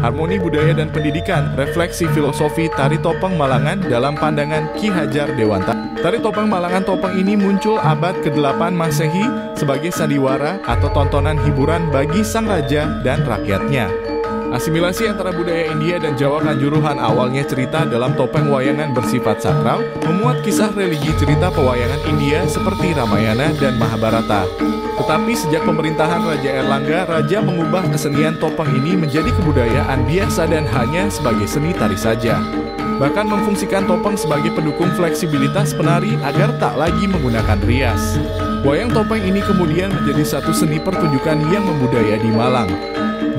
Harmoni budaya dan pendidikan, refleksi filosofi tari topeng Malangan dalam pandangan Ki Hajar Dewantara. Tari topeng Malangan topeng ini muncul abad ke-8 Masehi sebagai sandiwara atau tontonan hiburan bagi sang raja dan rakyatnya. Asimilasi antara budaya India dan Jawa Kanjuruhan awalnya cerita dalam topeng wayangan bersifat sakral, memuat kisah religi cerita pewayangan India seperti Ramayana dan Mahabharata. Tetapi sejak pemerintahan Raja Erlangga, Raja mengubah kesenian topeng ini menjadi kebudayaan biasa dan hanya sebagai seni tari saja. Bahkan memfungsikan topeng sebagai pendukung fleksibilitas penari agar tak lagi menggunakan rias. Wayang topeng ini kemudian menjadi satu seni pertunjukan yang membudaya di Malang.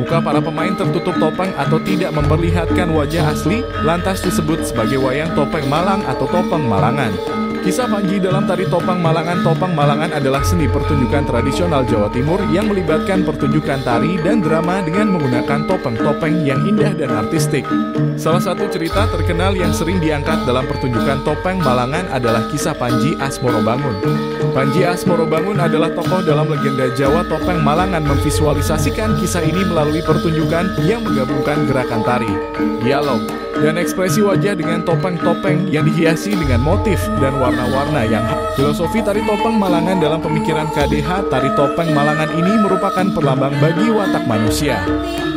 Muka para pemain tertutup topeng atau tidak memperlihatkan wajah asli, lantas disebut sebagai wayang topeng Malang atau topeng Malangan. Kisah Panji dalam tari topeng Malangan. Topeng Malangan adalah seni pertunjukan tradisional Jawa Timur yang melibatkan pertunjukan tari dan drama dengan menggunakan topeng-topeng yang indah dan artistik. Salah satu cerita terkenal yang sering diangkat dalam pertunjukan topeng Malangan adalah kisah Panji Asmorobangun. Panji Asmorobangun adalah tokoh dalam legenda Jawa topeng Malangan. Memvisualisasikan kisah ini melalui pertunjukan yang menggabungkan gerakan tari, dialog, dan ekspresi wajah dengan topeng-topeng yang dihiasi dengan motif dan warna-warna yang khas. Filosofi tari topeng Malangan dalam pemikiran KDH, tari topeng Malangan ini merupakan perlambang bagi watak manusia.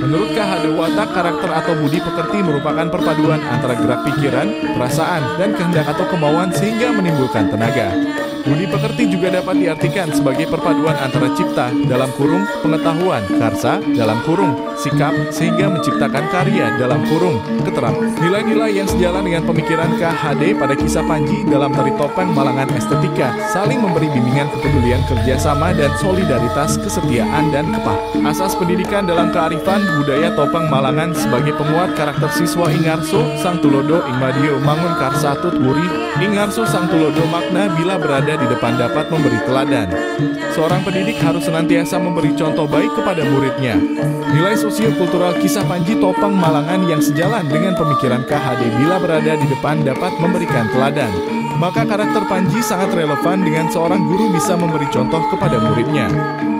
Menurut KHD, watak, karakter atau budi pekerti merupakan perpaduan antara gerak pikiran, perasaan, dan kehendak atau kemauan sehingga menimbulkan tenaga. Budi pekerti juga dapat diartikan sebagai perpaduan antara cipta, dalam kurung, pengetahuan, karsa, dalam kurung, sikap, sehingga menciptakan karya, dalam kurung, keterampilan. Nilai-nilai yang sejalan dengan pemikiran KHD pada kisah Panji dalam tari topeng Malangan estetika, saling memberi bimbingan kepedulian, kerjasama, dan solidaritas, kesetiaan, dan kepahaman. Asas pendidikan dalam kearifan budaya topeng Malangan sebagai pemuat karakter siswa Ingarso, Sang Tulodo, Ingmadio, Mangun Karsa, Tutwuri, Ingarso, Sang Tulodo makna bila berada di depan dapat memberi teladan. Seorang pendidik harus senantiasa memberi contoh baik kepada muridnya. Nilai sosiokultural kisah Panji topeng Malangan yang sejalan dengan pemikiran KHD bila berada di depan dapat memberikan teladan. Maka karakter Panji sangat relevan dengan seorang guru bisa memberi contoh kepada muridnya.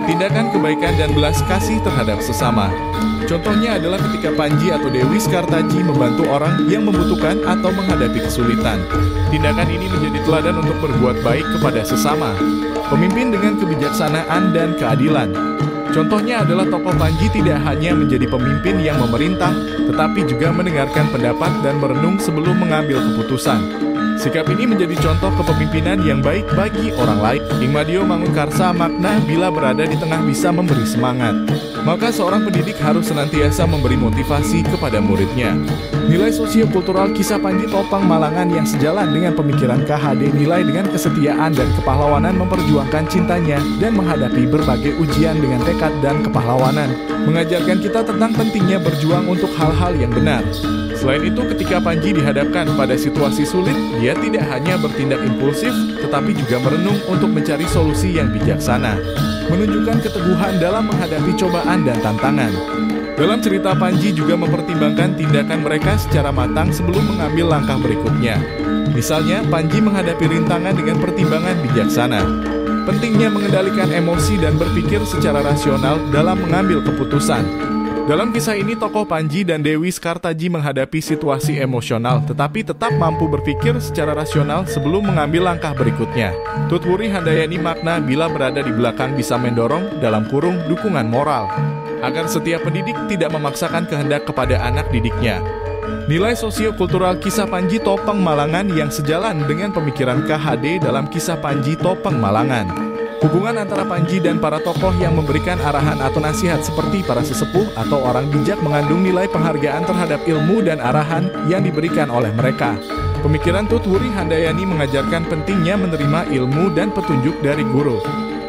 Tindakan kebaikan dan belas kasih terhadap sesama. Contohnya adalah ketika Panji atau Dewi Skartaji membantu orang yang membutuhkan atau menghadapi kesulitan. Tindakan ini menjadi teladan untuk berbuat baik kepada sesama. Pemimpin dengan kebijaksanaan dan keadilan. Contohnya adalah tokoh Panji tidak hanya menjadi pemimpin yang memerintah, tetapi juga mendengarkan pendapat dan merenung sebelum mengambil keputusan. Sikap ini menjadi contoh kepemimpinan yang baik bagi orang lain. Ingmadio Mangunkarsa makna bila berada di tengah bisa memberi semangat. Maka seorang pendidik harus senantiasa memberi motivasi kepada muridnya. Nilai sosiokultural kisah Panji topeng Malangan yang sejalan dengan pemikiran KHD nilai dengan kesetiaan dan kepahlawanan memperjuangkan cintanya dan menghadapi berbagai ujian dengan tekad dan kepahlawanan. Mengajarkan kita tentang pentingnya berjuang untuk hal-hal yang benar. Selain itu, ketika Panji dihadapkan pada situasi sulit, dia tidak hanya bertindak impulsif, tetapi juga merenung untuk mencari solusi yang bijaksana. Menunjukkan keteguhan dalam menghadapi cobaan dan tantangan. Dalam cerita, Panji juga mempertimbangkan tindakan mereka secara matang sebelum mengambil langkah berikutnya. Misalnya, Panji menghadapi rintangan dengan pertimbangan bijaksana. Pentingnya mengendalikan emosi dan berpikir secara rasional dalam mengambil keputusan. Dalam kisah ini, tokoh Panji dan Dewi Skartaji menghadapi situasi emosional tetapi tetap mampu berpikir secara rasional sebelum mengambil langkah berikutnya. Tutwuri Handayani makna bila berada di belakang bisa mendorong, dalam kurung, dukungan moral. Agar setiap pendidik tidak memaksakan kehendak kepada anak didiknya. Nilai sosiokultural kisah Panji topeng Malangan yang sejalan dengan pemikiran KHD dalam kisah Panji topeng Malangan. Hubungan antara Panji dan para tokoh yang memberikan arahan atau nasihat seperti para sesepuh atau orang bijak mengandung nilai penghargaan terhadap ilmu dan arahan yang diberikan oleh mereka. Pemikiran Tutwuri Handayani mengajarkan pentingnya menerima ilmu dan petunjuk dari guru.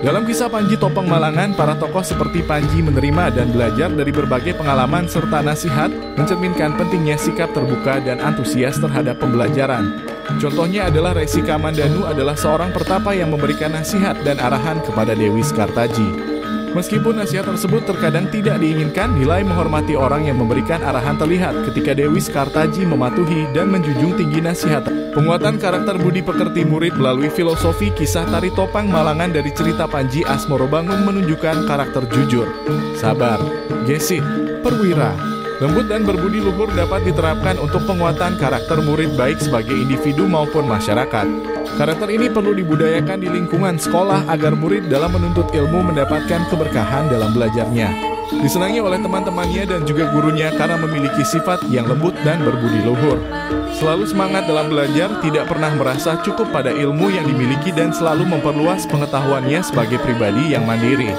Dalam kisah Panji topeng Malangan, para tokoh seperti Panji menerima dan belajar dari berbagai pengalaman serta nasihat, mencerminkan pentingnya sikap terbuka dan antusias terhadap pembelajaran. Contohnya adalah Resi Kamandanu adalah seorang pertapa yang memberikan nasihat dan arahan kepada Dewi Skartaji. Meskipun nasihat tersebut terkadang tidak diinginkan, nilai menghormati orang yang memberikan arahan terlihat ketika Dewi Skartaji mematuhi dan menjunjung tinggi nasihat. Penguatan karakter budi pekerti murid melalui filosofi kisah tari topeng Malangan dari cerita Panji Asmorobangun menunjukkan karakter jujur, sabar, gesit, perwira, Lembut dan berbudi luhur dapat diterapkan untuk penguatan karakter murid baik sebagai individu maupun masyarakat. Karakter ini perlu dibudayakan di lingkungan sekolah agar murid dalam menuntut ilmu mendapatkan keberkahan dalam belajarnya. Disenangi oleh teman-temannya dan juga gurunya karena memiliki sifat yang lembut dan berbudi luhur. Selalu semangat dalam belajar, tidak pernah merasa cukup pada ilmu yang dimiliki dan selalu memperluas pengetahuannya sebagai pribadi yang mandiri.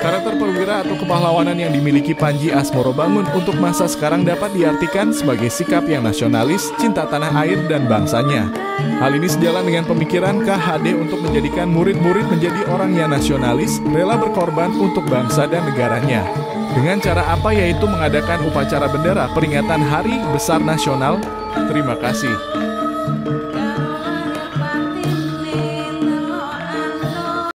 Karakter perwira atau kepahlawanan yang dimiliki Panji Asmorobangun untuk masa sekarang dapat diartikan sebagai sikap yang nasionalis, cinta tanah air dan bangsanya. Hal ini sejalan dengan pemikiran KHD untuk menjadikan murid-murid menjadi orang yang nasionalis, rela berkorban untuk bangsa dan negaranya. Dengan cara apa, yaitu mengadakan upacara bendera peringatan Hari Besar Nasional. Terima kasih.